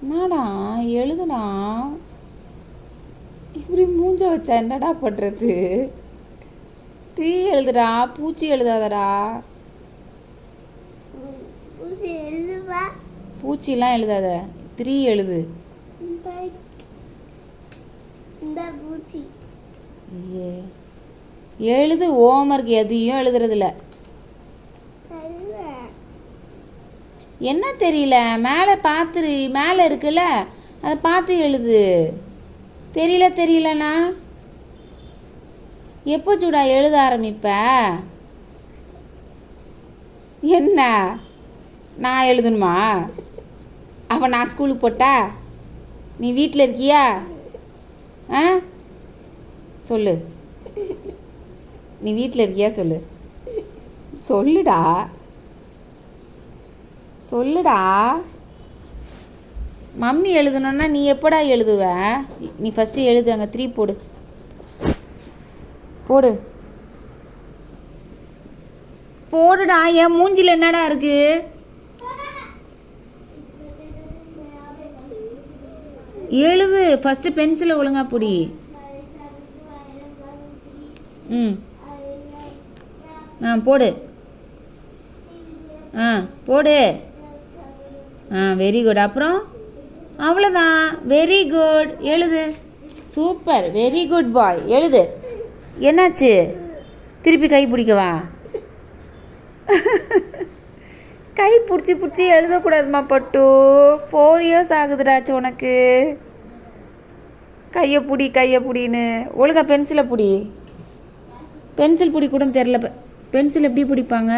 என்னடா எழுதுடா. இப்படி மூஞ்ச வச்சா என்னடா பண்ணுறது? தீ எழுதுடா, பூச்சி எழுதாதடா. பூச்சிலாம் எழுதாத, 3 எழுது. எழுது. ஹோம்ஒர்க் எதையும் எழுதுறதில்ல. என்ன தெரியல, மேலே பார்த்துரு, மேலே இருக்குல்ல அதை பார்த்து எழுது. தெரியலண்ணா எப்போ சூடா எழுத ஆரம்பிப்ப? என்ன நான் எழுதணுமா? அப்போ நான் ஸ்கூலுக்கு போட்டா நீ வீட்டில் இருக்கியா? ஆ சொல்லு, நீ வீட்டில் இருக்கியா சொல்லு. சொல்லுடா. மம்மி எழுதணுன்னா நீ எப்படா எழுதுவ? நீ ஃபஸ்ட்டு எழுது. அங்கே 3 போடுடா. என் மூஞ்சில் என்னடா இருக்கு? எழுது ஃபஸ்ட்டு. பென்சிலை ஒழுங்கா பிடி. போடு. போடு. Very good. அப்புறம் அவ்வளோதான். Very good. எழுது. சூப்பர். வெரி குட் பாய். எழுது. என்னாச்சு? திருப்பி கை பிடிக்கவா? கை பிடிச்சி எழுதக்கூடாதுமா பட்டு. 4 இயர்ஸ் ஆகுதுடாச்சு உனக்கு. கையை பிடின்னு ஒழுங்கா பென்சிலை பிடி. பென்சில் பிடி கூட தெரில. பென்சில் எப்படி பிடிப்பாங்க?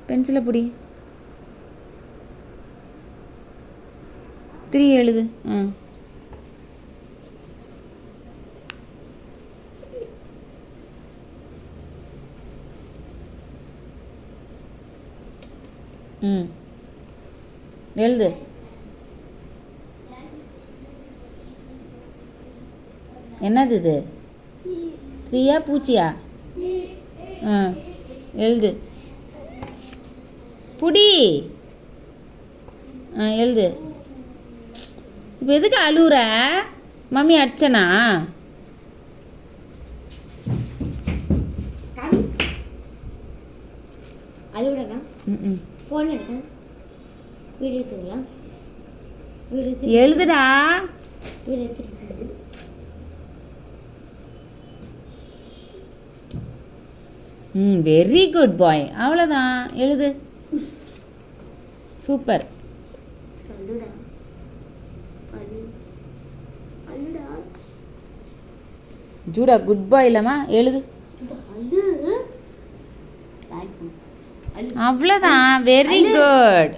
பென்சிலை பிடி. 3 எழுது. எழுது. என்னது இது? 3யா பூச்சியா? எழுது. புடி. எழுது. இப்போ எதுக்கு அழுவுற? மம்மி அடிச்சனா? அழுவுறா? ஃபோன் எடுக்க வீடியோ எழுதுடா. வெரி குட் பாய். அவ்வளோதான். எழுது. சூப்பர். ஜூடா குட் பாய் இல்லம்மா. எழுது. அவ்வளோதான். Very good.